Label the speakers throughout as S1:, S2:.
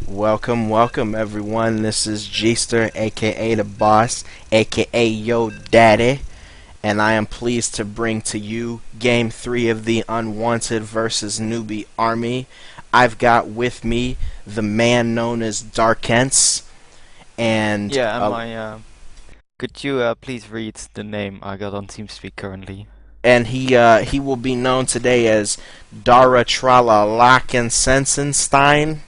S1: Welcome, welcome everyone. This is Gster, aka the boss, aka Yo Daddy, and I am pleased to bring to you Game 3 of the Unwanted versus Newbie Army. I've got with me the man known as Darkents, and
S2: Yeah, and could you please read the name I got on TeamSpeak currently?
S1: he will be known today as Dara Tralalakensensenstein.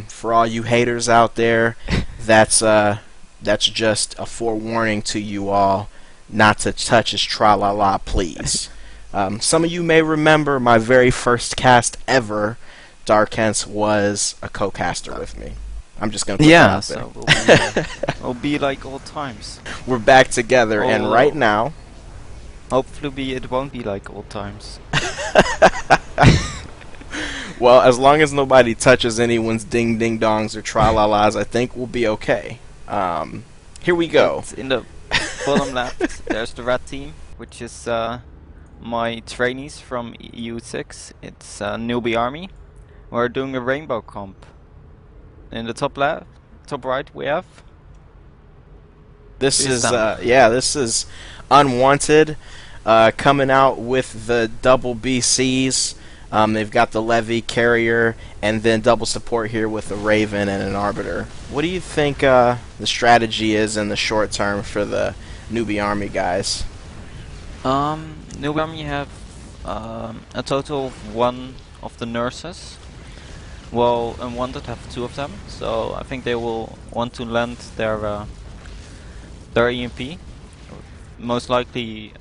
S1: For all you haters out there, that's that's just a forewarning to you all not to touch his tra-la-la, please. Some of you may remember my very first cast ever. Darkens was a co-caster with me. I'm just gonna put that
S2: Yeah,
S1: out there.
S2: so we'll be like old times.
S1: We're back together, and right
S2: Although,
S1: now,
S2: hopefully it won't be like old times.
S1: well, as long as nobody touches anyone's ding ding dongs or tra-la-las, I think we'll be okay. Here we go.
S2: It's in the bottom left, there's the red team, which is my trainees from EU6. It's Newbie Army. We're doing a rainbow comp. In the top left, top right, we have
S1: This is
S2: them.
S1: this is Unwanted, coming out with the double BCs. They've got the Levy carrier and then double support here with a Raven and an Arbiter. What do you think the strategy is in the short term for the Newbie Army guys?
S2: Newbie Army have a total of one of the nurses. Well, Unwanted have two of them, so I think they will want to land their EMP. Most likely,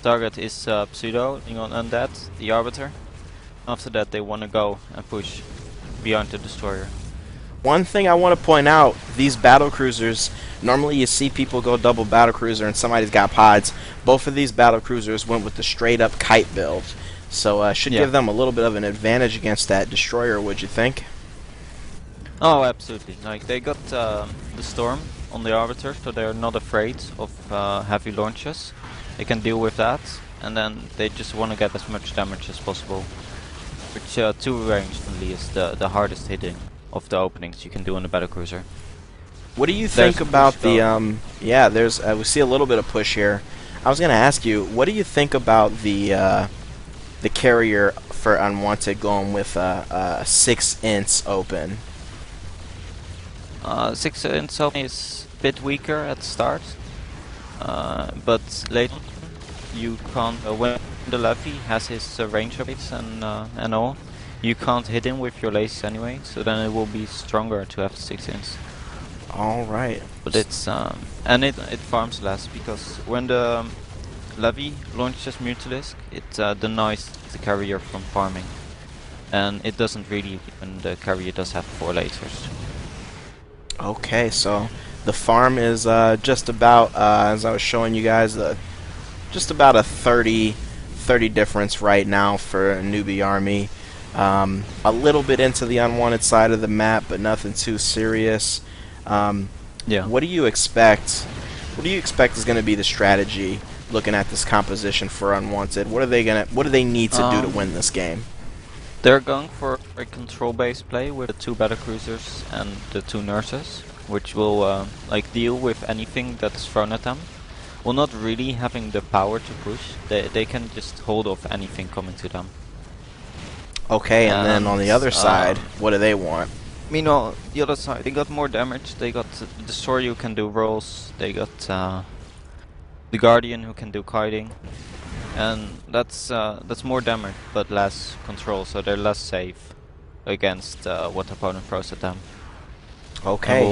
S2: target is Pseudo, on Undead, the Arbiter. After that, they want to go and push beyond the Destroyer.
S1: One thing I want to point out, these battle cruisers, normally you see people go double battle cruiser and somebody's got pods. Both of these battle cruisers went with the straight up kite build. So should give them a little bit of an advantage against that destroyer, would you think?
S2: Oh, absolutely. Like, they got the Storm on the Arbiter, so they're not afraid of heavy launches. They can deal with that, and then they just want to get as much damage as possible. Which 2 range only is the hardest hitting of the openings you can do on the battlecruiser.
S1: What do you think about the yeah, there's we see a little bit of push here. I was going to ask you, what do you think about the carrier for Unwanted going with a 6-inch open?
S2: 6-inch open is a bit weaker at the start, but later you can't. When the Levy has his range upgrades and all, you can't hit him with your lasers anyway. So then it will be stronger to have the 6-inch.
S1: All right.
S2: But it's and it farms less because when the Levy launches Mutalisk, it denies the carrier from farming, and it doesn't really when the carrier does have 4 lasers.
S1: Okay, so the farm is just about, as I was showing you guys, just about a 30 difference right now for a Newbie Army. A little bit into the Unwanted side of the map, but nothing too serious.
S2: Yeah.
S1: What do you expect? What do you expect is going to be the strategy looking at this composition for Unwanted? What do they need to do to win this game?
S2: They're going for a control-based play with the 2 battlecruisers and the 2 nurses, which will like deal with anything that's thrown at them. Well, not really having the power to push. They can just hold off anything coming to them.
S1: Okay, and then on the other side, what do they want?
S2: Meanwhile, the other side, they got more damage. They got the Destroyer who can do rolls. They got the Guardian who can do kiting. And that's more damage, but less control, so they're less safe against what the opponent throws at them.
S1: Okay.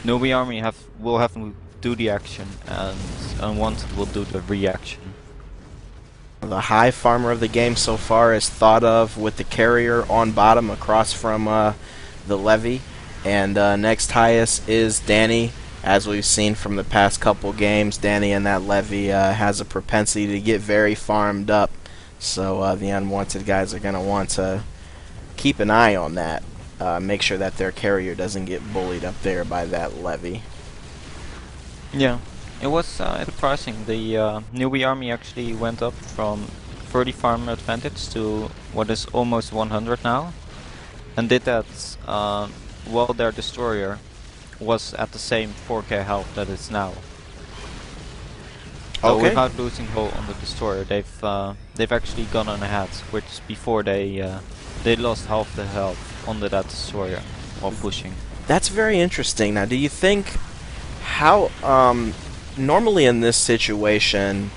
S2: Newbie Army will have to do the action, and Unwanted will do the reaction.
S1: The high farmer of the game so far is thought of with the carrier on bottom across from the Levy, and next highest is Danny. As we've seen from the past couple games, Danny and that Levy has a propensity to get very farmed up. So the Unwanted guys are going to want to keep an eye on that. Make sure that their carrier doesn't get bullied up there by that Levy.
S2: Yeah, it was surprising. The Newbie Army actually went up from 30 farm advantage to what is almost 100 now. and did that while their destroyer was at the same 4k health that it's now. So
S1: Okay.
S2: without losing hull on the destroyer, they've actually gone on ahead, which before they lost half the health on that destroyer while pushing.
S1: That's very interesting. Now, do you think how normally in this situation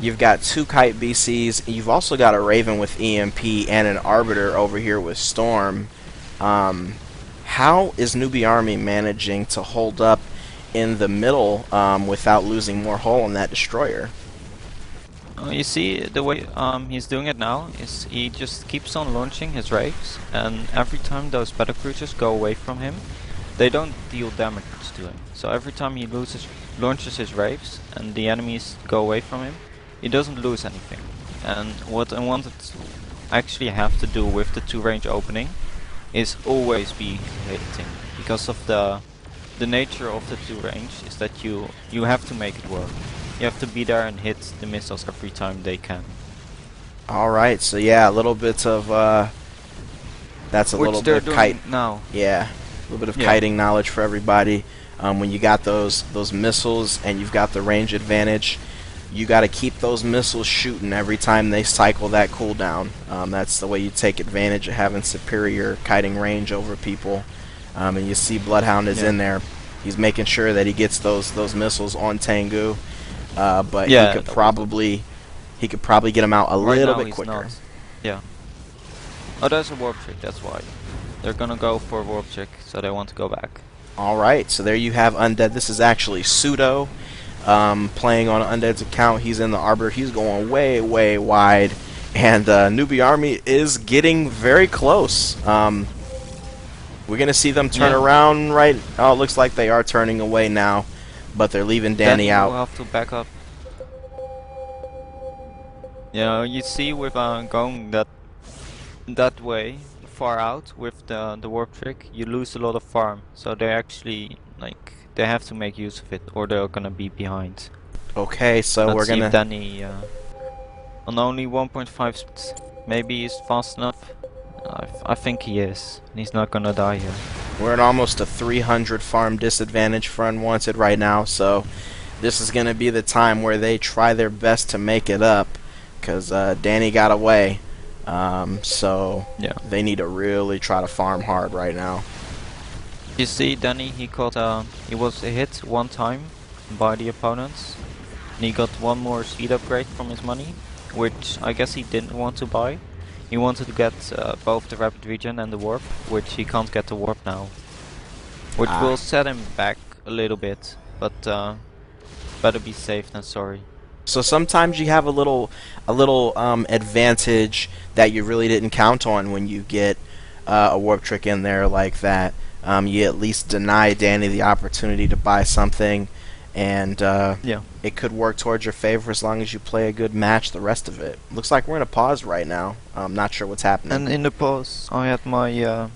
S1: you've got 2 Kite BCs, you've also got a Raven with EMP and an Arbiter over here with Storm. How is Newbie Army managing to hold up in the middle without losing more hull on that destroyer?
S2: You see, the way he's doing it now is he just keeps on launching his raves, and every time those battlecruisers go away from him, they don't deal damage to him. So every time he launches his raves and the enemies go away from him, he doesn't lose anything. And what Unwanted actually have to do with the 2-range opening is always be hitting, because of the nature of the 2-range is that you have to make it work. You have to be there and hit the missiles every time they can.
S1: Alright, so yeah, a little bit of that's a
S2: Which
S1: little
S2: they're
S1: bit of kite.
S2: doing now.
S1: Yeah, a little bit of kiting knowledge for everybody. When you got those missiles and you've got the range advantage, you got to keep those missiles shooting every time they cycle that cooldown. That's the way you take advantage of having superior kiting range over people. And you see Bloodhound is in there. He's making sure that he gets those missiles on Tengu. But he could probably get him out a little bit quicker.
S2: Not. Yeah. Oh, there's a warp trick. That's why they're gonna go for a warp trick, so they want to go back.
S1: All right. So there you have Undead. This is actually Pseudo playing on Undead's account. He's in the Arbor. He's going way wide, and Newbie Army is getting very close. We're gonna see them turn around right. Oh, it looks like they are turning away now, but they're leaving Danny out.
S2: Will have to back up. You see, with going that way far out with the warp trick, you lose a lot of farm. So they actually they have to make use of it, or they're gonna be behind.
S1: Okay, so we're gonna.
S2: Danny on only 1.5 speed. Maybe he's fast enough. I think he is. He's not gonna die here.
S1: We're at almost a 300 farm disadvantage for Unwanted right now, so this is gonna be the time where they try their best to make it up, because Danny got away. So they need to really try to farm hard right now.
S2: You see, Danny, he was hit one time by the opponents, and he got one more speed upgrade from his money, which I guess he didn't want to buy. He wanted to get both the rapid regen and the warp, which he can't get the warp now, which will set him back a little bit, but better be safe than sorry.
S1: So sometimes you have a little advantage that you really didn't count on when you get a warp trick in there like that. You at least deny Danny the opportunity to buy something, and it could work towards your favor as long as you play a good match the rest of it. Looks like we're in a pause right now. I'm not sure what's happening.
S2: And in the pause, I had my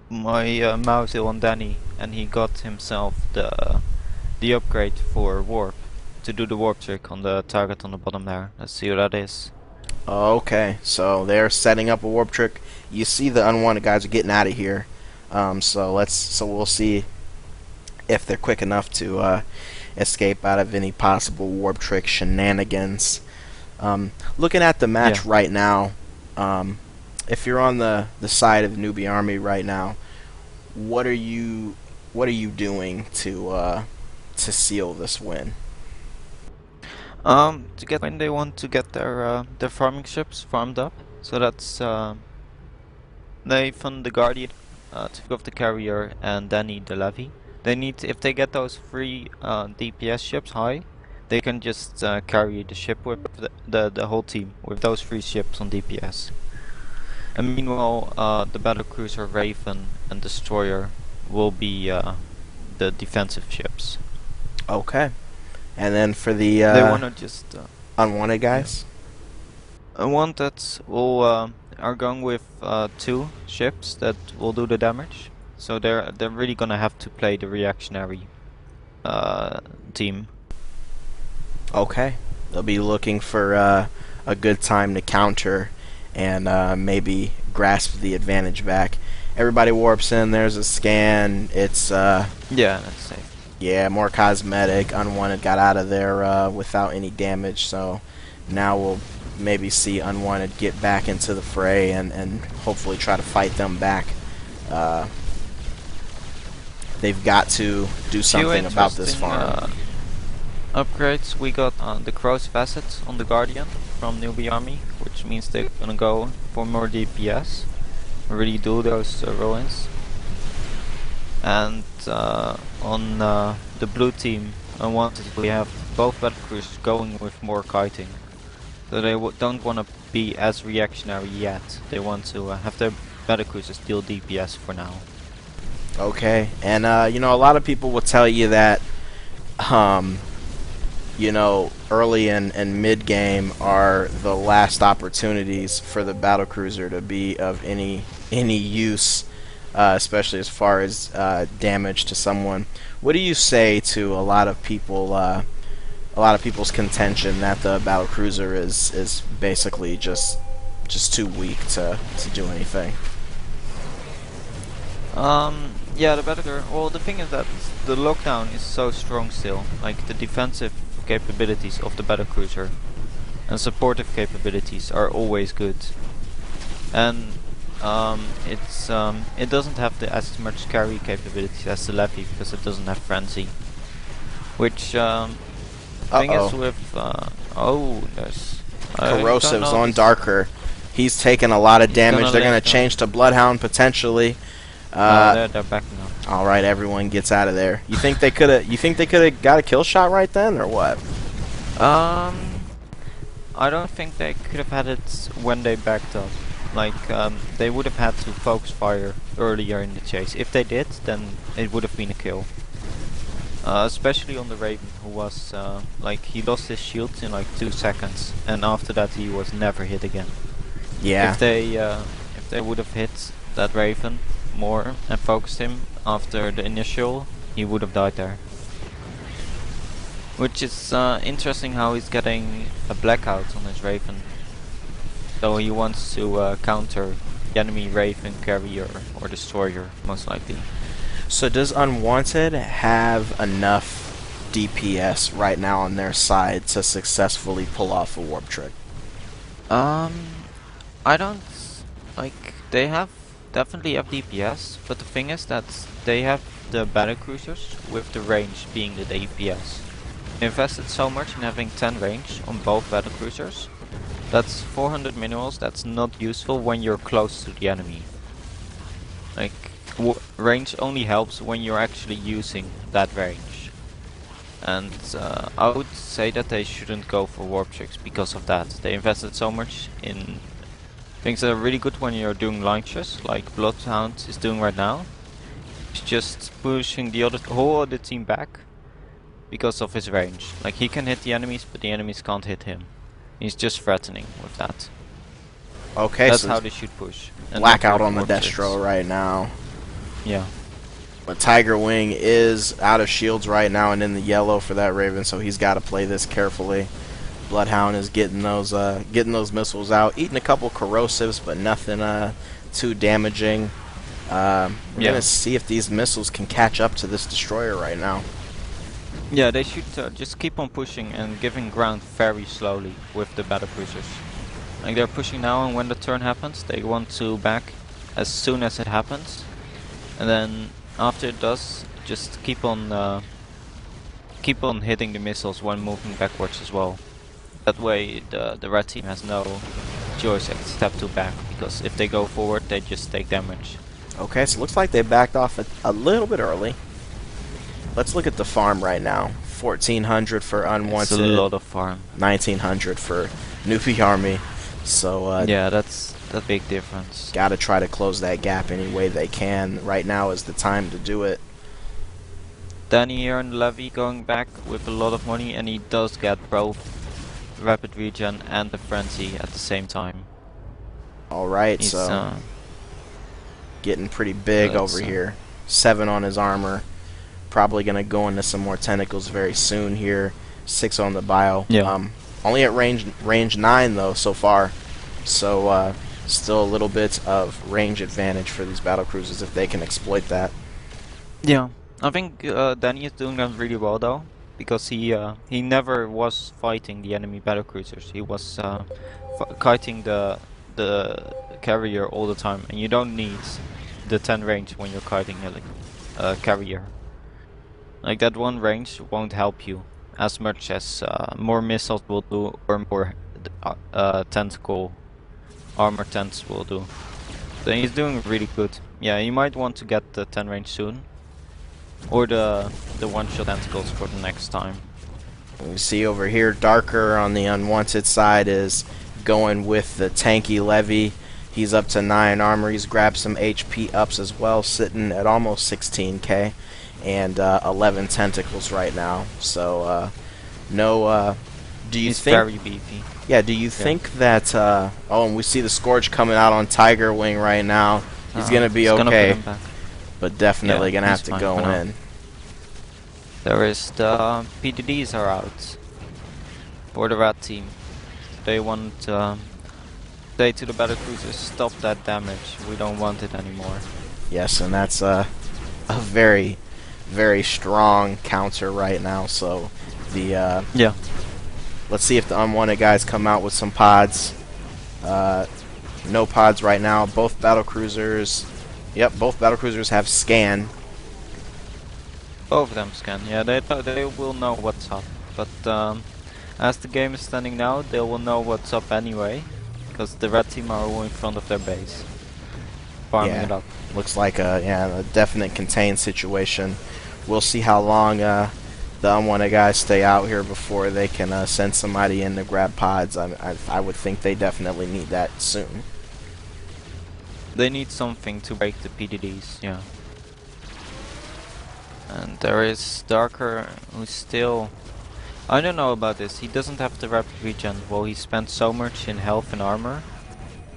S2: mouse on Danny, and he got himself the upgrade for warp to do the warp trick on the target on the bottom there. Let's see what that is.
S1: Okay, so they're setting up a warp trick. You see the Unwanted guys are getting out of here. So we'll see if they're quick enough to escape out of any possible warp trick shenanigans. Looking at the match right now, if you're on the side of the Newbie Army right now, what are you doing to seal this win?
S2: To get when they want to get their farming ships farmed up, so that's they fund the Guardian to pick up the carrier, and then need the levy. They need, if they get those 3 DPS ships high, they can just carry the ship with the whole team with those 3 ships on DPS. And meanwhile, the battlecruiser Raven and Destroyer will be the defensive ships.
S1: Okay. And then for the
S2: they wanna just
S1: Unwanted guys.
S2: Unwanted will are going with 2 ships that will do the damage. So they're really gonna have to play the reactionary team.
S1: Okay. They'll be looking for a good time to counter and maybe grasp the advantage back. Everybody warps in. There's a scan. It's
S2: Yeah, that's safe.
S1: yeah, more cosmetic. Unwanted got out of there without any damage, so now we'll maybe see Unwanted get back into the fray and hopefully try to fight them back. They've got to do something about this farm.
S2: Upgrades. We got the corrosive assets on the Guardian from Newbie army, which means they're gonna go for more DPS. Really do those ruins. And on the blue team, Unwanted, we have both battlecruisers going with more kiting. So they don't want to be as reactionary yet. They want to have their battlecruisers deal DPS for now.
S1: Okay, and you know, a lot of people will tell you that you know, early and mid game are the last opportunities for the battlecruiser to be of any use, especially as far as damage to someone. What do you say to a lot of people? A lot of people's contention that the battlecruiser is basically just too weak to do anything.
S2: Yeah, the battlecruiser. Well, the thing is that the lockdown is so strong still. Like the defensive capabilities of the battlecruiser and supportive capabilities are always good. And it doesn't have as much carry capabilities as the levy because it doesn't have frenzy. Which thing is with oh, there's
S1: corrosives on Darker. He's taken a lot of damage. They're gonna change to Bloodhound potentially.
S2: They're backing up.
S1: All right, everyone gets out of there. You think they could have? You think they could have got a kill shot right then, or what?
S2: I don't think they could have had it when they backed up. Like they would have had to focus fire earlier in the chase. If they did, then it would have been a kill. Especially on the Raven, who was like he lost his shields in like 2 seconds, and after that he was never hit again.
S1: Yeah.
S2: If they would have hit that Raven more and focused him after the initial, he would have died there. Which is interesting how he's getting a blackout on his Raven. So he wants to counter the enemy Raven carrier or destroyer, most likely.
S1: So does Unwanted have enough DPS right now on their side to successfully pull off a warp trick?
S2: I don't like. They have definitely have DPS, but the thing is that they have the battlecruisers with the range being the DPS. They invested so much in having 10 range on both battlecruisers. That's 400 minerals. That's not useful when you're close to the enemy. Like range only helps when you're actually using that range. And I would say that they shouldn't go for warp tricks because of that. They invested so much in things that are really good when you're doing launches, like Bloodhound is doing right now. He's just pushing the whole other team back because of his range. Like he can hit the enemies, but the enemies can't hit him. He's just threatening with that.
S1: Okay,
S2: that's
S1: so
S2: how they should push.
S1: Blackout on the Destro right now.
S2: Yeah.
S1: But Tiger Wing is out of shields right now and in the yellow for that Raven, so he's got to play this carefully. Bloodhound is getting those missiles out, eating a couple corrosives, but nothing too damaging. We're gonna see if these missiles can catch up to this destroyer right now.
S2: Yeah, they should just keep on pushing and giving ground very slowly with the battlecruisers. Like they're pushing now, and when the turn happens, they want to back as soon as it happens, and then after it does, just keep on hitting the missiles when moving backwards as well. That way the red team has no choice except to back, because if they go forward they just take damage.
S1: Okay, so it looks like they backed off a little bit early. Let's look at the farm right now. 1400 for Unwanted.
S2: It's a lot of farm.
S1: 1900 for Newbie army. So
S2: yeah, that's a big difference.
S1: Gotta try to close that gap any way they can. Right now is the time to do it.
S2: Danny here in the levy going back with a lot of money, and he does get both rapid regen and the frenzy at the same time.
S1: Alright, so getting pretty big over here. 7 on his armor. Probably gonna go into some more tentacles very soon here. 6 on the bio.
S2: Yeah.
S1: Only at range 9 though so far. So still a little bit of range advantage for these battle cruisers if they can exploit that.
S2: Yeah, I think Danny is doing that really well though, because he never was fighting the enemy battlecruisers. He was kiting the carrier all the time, and you don't need the 10 range when you're kiting a carrier. Like that one range won't help you as much as more missiles will do, or more tentacle armor tents will do. So he's doing really good. Yeah, you might want to get the 10 range soon. Or the one-shot tentacles for the next time.
S1: We see over here, Darker on the Unwanted side is going with the tanky Levy. He's up to 9 armor. He's grabbed some HP ups as well, sitting at almost 16k and 11 tentacles right now. So no. Do you
S2: He's
S1: think?
S2: very beefy.
S1: Yeah. Do you think that? Oh, and we see the Scourge coming out on Tiger Wing right now. He's gonna be okay, but definitely gonna have to go in.
S2: There is the PDDs are out for the rat team. They want to say to the battlecruisers, stop that damage. We don't want it anymore.
S1: Yes, and that's a very, very strong counter right now. So the
S2: yeah.
S1: Let's see if the Unwanted guys come out with some pods. No pods right now. Both battlecruisers. Yep, both battlecruisers have scan.
S2: Both of them scan. Yeah, they will know what's up. But as the game is standing now, they will know what's up anyway, because the red team are all in front of their base, farming it up.
S1: Looks like a definite contained situation. We'll see how long the Unwanted guys stay out here before they can send somebody in to grab pods. I would think they definitely need that soon.
S2: They need something to break the PDDs, yeah. And there is Darker, who's still... I don't know about this. He doesn't have the rapid regen. Well, he spent so much in health and armor,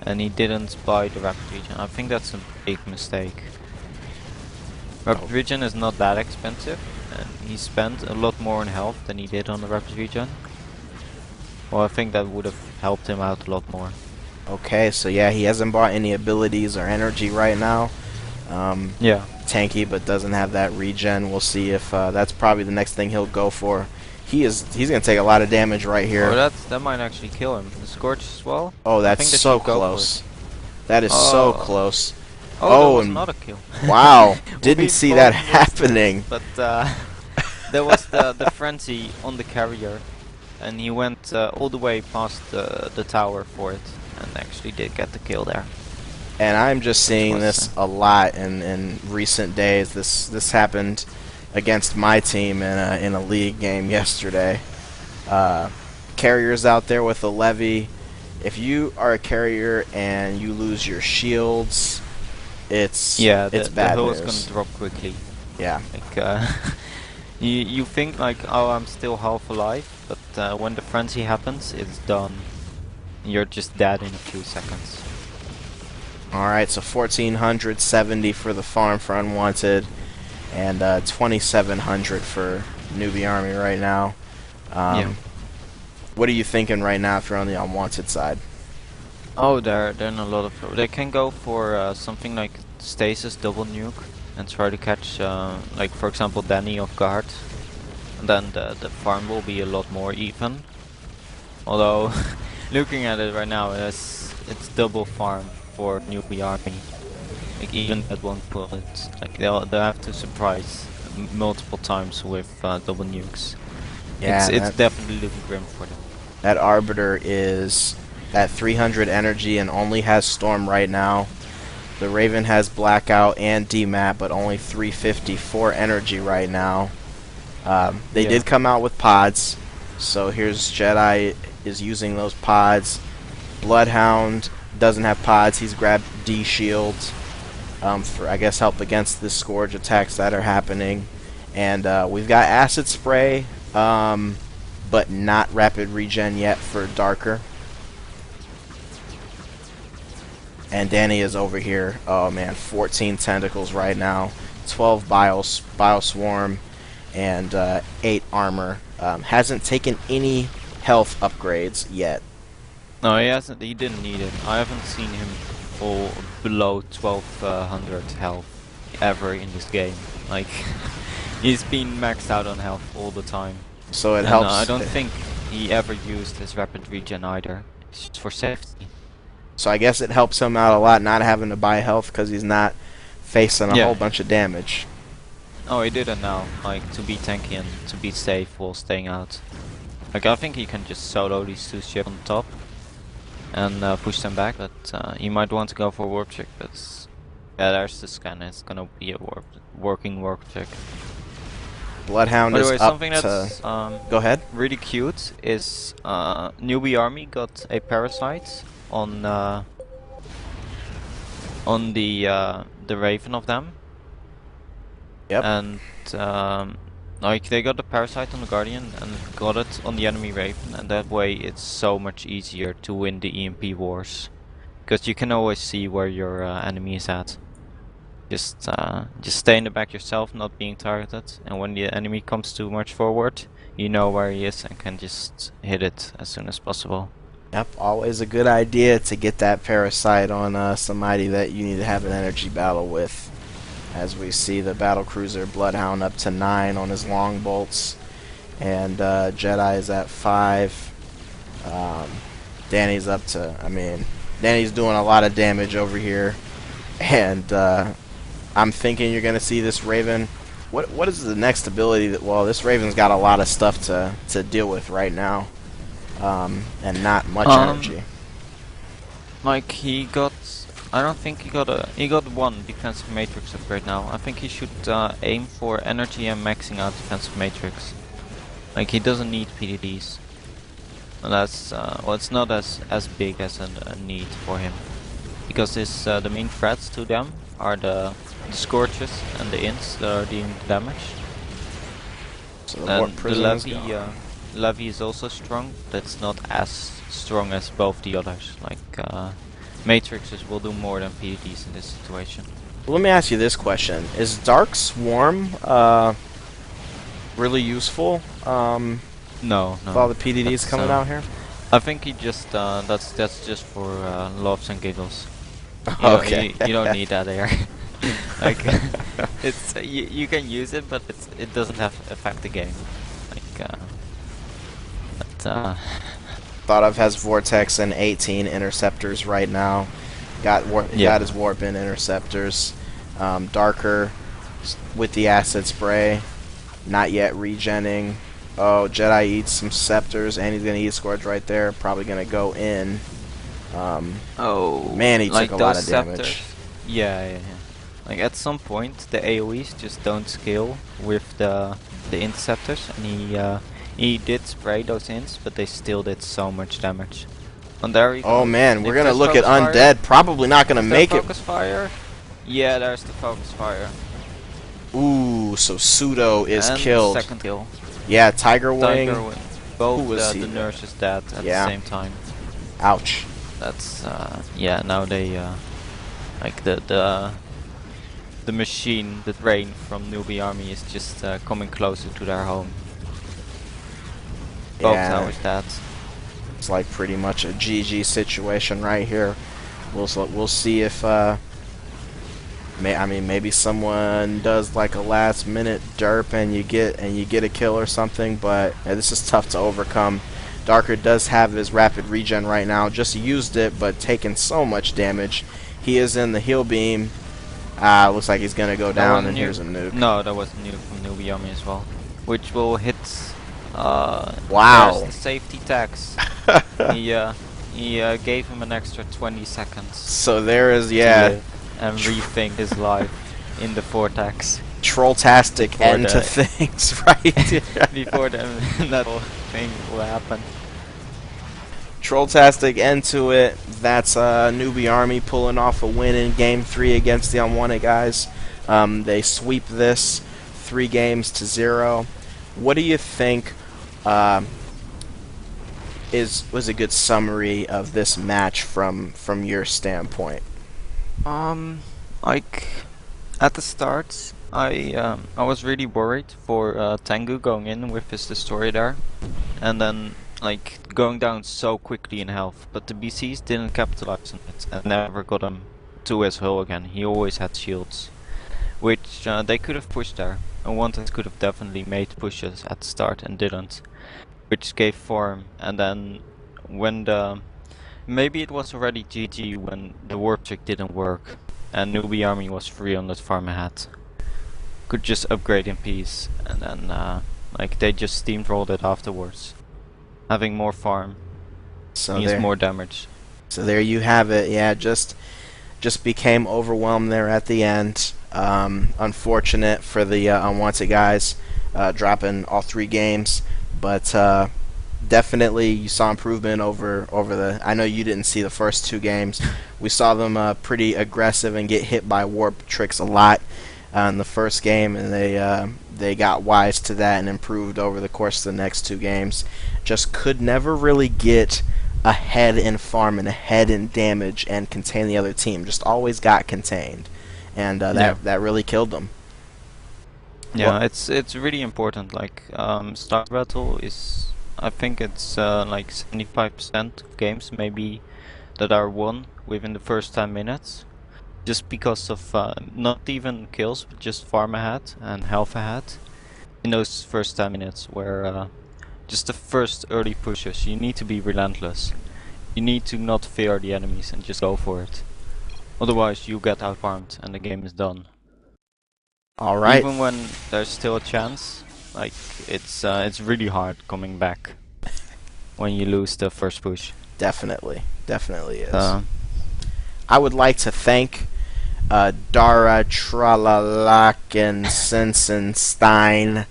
S2: and he didn't buy the rapid regen. I think that's a big mistake. Rapid regen is not that expensive, and he spent a lot more on health than he did on the rapid regen. Well, I think that would have helped him out a lot more.
S1: Okay, so yeah, he hasn't bought any abilities or energy right now.
S2: Yeah.
S1: Tanky, but doesn't have that regen. We'll see if that's probably the next thing he'll go for. He's gonna take a lot of damage right here.
S2: Oh, that might actually kill him. The Scorch as well.
S1: Oh, that's so close. That is so close.
S2: Oh, that was not a kill.
S1: Wow, didn't see that happening.
S2: But there was the frenzy on the carrier, and he went all the way past the tower for it, and actually did get the kill there.
S1: And I'm just seeing this a lot in recent days. This happened against my team in a league game yesterday. Carriers out there with a Levy. If you are a carrier and you lose your shields, it's bad news.
S2: The hull is gonna drop quickly.
S1: Yeah.
S2: Like you think like, oh, I'm still half alive, but when the frenzy happens, it's done. You're just dead in a few seconds.
S1: Alright, so 1470 for the farm for Unwanted, and 2700 for Newbie Army right now. What are you thinking right now if you're on the Unwanted side?
S2: Oh, they're in a lot of trouble. They can go for something like stasis double nuke and try to catch, like for example, Danny off guard. And then the farm will be a lot more even. Although, looking at it right now, it's double farm for Newbie Army. Like even that won't pull it. Like they'll have to surprise multiple times with double nukes. Yeah, it's definitely looking grim for them.
S1: That Arbiter is at 300 energy and only has Storm right now. The Raven has Blackout and DMAT, but only 354 energy right now. They did come out with pods, so here's Jedi is using those pods. Bloodhound doesn't have pods. He's grabbed D shield for, I guess, help against the Scourge attacks that are happening. And we've got Acid Spray, but not rapid regen yet for Darker. And Danny is over here. Oh man, 14 tentacles right now, 12 Bile Swarm, and 8 armor. Hasn't taken any health upgrades yet.
S2: No, he hasn't. He didn't need it. I haven't seen him fall below 1200 health ever in this game. Like, he's been maxed out on health all the time.
S1: So it
S2: And
S1: helps.
S2: I don't think he ever used his rapid regen either. It's just for safety.
S1: So I guess it helps him out a lot not having to buy health because he's not facing a whole bunch of damage.
S2: Oh, he did it now, like to be tanky and to be safe while staying out. Like I think he can just solo these two ships on top and push them back, but he might want to go for a warp trick, but yeah, there's the scan, it's gonna be a working warp trick.
S1: Bloodhound
S2: By the
S1: is
S2: way,
S1: up
S2: something
S1: to...
S2: that's
S1: Go ahead.
S2: really cute is Newbie Army got a parasite on the Raven of them.
S1: Yep.
S2: And like they got the parasite on the Guardian and got it on the enemy Raven, and that way it's so much easier to win the EMP wars, because you can always see where your enemy is at. Just stay in the back yourself, not being targeted, and when the enemy comes too much forward, you know where he is and can just hit it as soon as possible.
S1: Yep, always a good idea to get that parasite on somebody that you need to have an energy battle with. As we see the battlecruiser Bloodhound up to 9 on his long bolts, and Jedi is at 5. Danny's up to, Danny's doing a lot of damage over here, and I'm thinking you're going to see this Raven. What is the next ability that? Well, this Raven's got a lot of stuff to deal with right now, and not much energy.
S2: Like he got. I don't think he got one defensive matrix upgrade now. I think he should aim for energy and maxing out defensive matrix. Like he doesn't need PDDs. And that's well, it's not as big as a need for him, because his the main threats to them are the Scorches and the Ints that are dealing the damage.
S1: So
S2: And the Levy is also strong, but it's not as strong as both the others. Like Matrixes will do more than PDDs in this situation.
S1: Let me ask you this question: is Dark Swarm really useful?
S2: No.
S1: With all the PDDs coming out here.
S2: I think he just that's just for laughs and giggles.
S1: Okay.
S2: You don't need that there. Like it's you can use it, but it doesn't affect the game. Like
S1: Thought of has Vortex and 18 interceptors right now. Got his warp in interceptors. Darker with the acid spray, not yet regenning. Oh, Jedi eats some scepters, and he's gonna eat a Scourge right there. Probably gonna go in.
S2: Oh
S1: man, he took a lot of damage.
S2: Yeah. Like at some point, the AOE's just don't scale with the interceptors, and he did spray those ints, but they still did so much damage. And there we go.
S1: Oh man, we're gonna look at Undead. Probably not gonna make it.
S2: Focus fire. Yeah, there's the focus fire.
S1: Ooh, so Pseudo is
S2: and
S1: killed.
S2: Second kill.
S1: Yeah, Tiger Wing.
S2: Both the nurse is dead at the same time.
S1: Ouch.
S2: That's yeah. Now they like the machine, the train from Newbie Army is just coming closer to their home. Both towers dead.
S1: It's like pretty much a GG situation right here. We'll see if maybe someone does like a last minute derp and you get a kill or something, but this is tough to overcome. Darker does have his rapid regen right now. Just used it, but taking so much damage. He is in the heal beam. Looks like he's gonna go down, and here's a nuke.
S2: No, that was a nuke from Newbie Army as well, which will hit.
S1: Wow.
S2: There's the safety tax. he gave him an extra 20 seconds.
S1: So there is,
S2: and rethink his life in the vortex.
S1: Trolltastic end to things, right?
S2: Before that whole thing will happen.
S1: Trolltastic end to it. That's Newbie Army pulling off a win in Game 3 against the Unwanted guys. They sweep this 3-0. What do you think was a good summary of this match from your standpoint?
S2: Like at the start, I was really worried for Tengu going in with his destroyer there, and then like going down so quickly in health, but the BCs didn't capitalize on it and never got him to his hull again. He always had shields, which they could have pushed there. Unwanted could have definitely made pushes at the start and didn't, which gave form. And then when maybe it was already GG when the warp trick didn't work and Newbie army was 300 farm ahead. Could just upgrade in peace, and then like they just steamrolled it afterwards. Having more farm means more damage.
S1: So there you have it. Yeah, just became overwhelmed there at the end. Unfortunate for the Unwanted guys, dropping all 3 games, but definitely you saw improvement over the. I know you didn't see the first 2 games. We saw them pretty aggressive and get hit by warp tricks a lot in the first game, and they got wise to that and improved over the course of the next 2 games. Just could never really get ahead in farm and ahead in damage and contain the other team. Just always got contained, and that really killed them.
S2: Yeah, well, it's really important. Like Star Battle is, I think it's like 75% games maybe that are won within the first 10 minutes. Just because of not even kills, but just farm ahead and health ahead in those first 10 minutes where just the first early pushes, you need to be relentless. You need to not fear the enemies and just go for it. Otherwise you get outfarmed and the game is done.
S1: Alright.
S2: Even when there's still a chance, like it's really hard coming back when you lose the first push.
S1: Definitely is. I would like to thank Dara Tralalaken Sensenstein,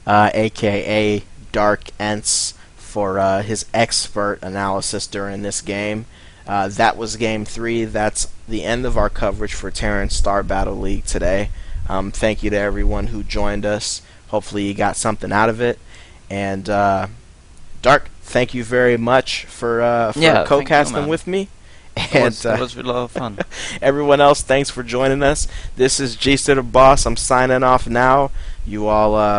S1: aka Dark Ents, for his expert analysis during this game. That was game 3. That's the end of our coverage for Terran Star Battle League today. Thank you to everyone who joined us. Hopefully you got something out of it. And Dark, thank you very much for co-casting with me. And
S2: that was a lot of fun.
S1: Everyone else, thanks for joining us. This is G to the Boss. I'm signing off now. You all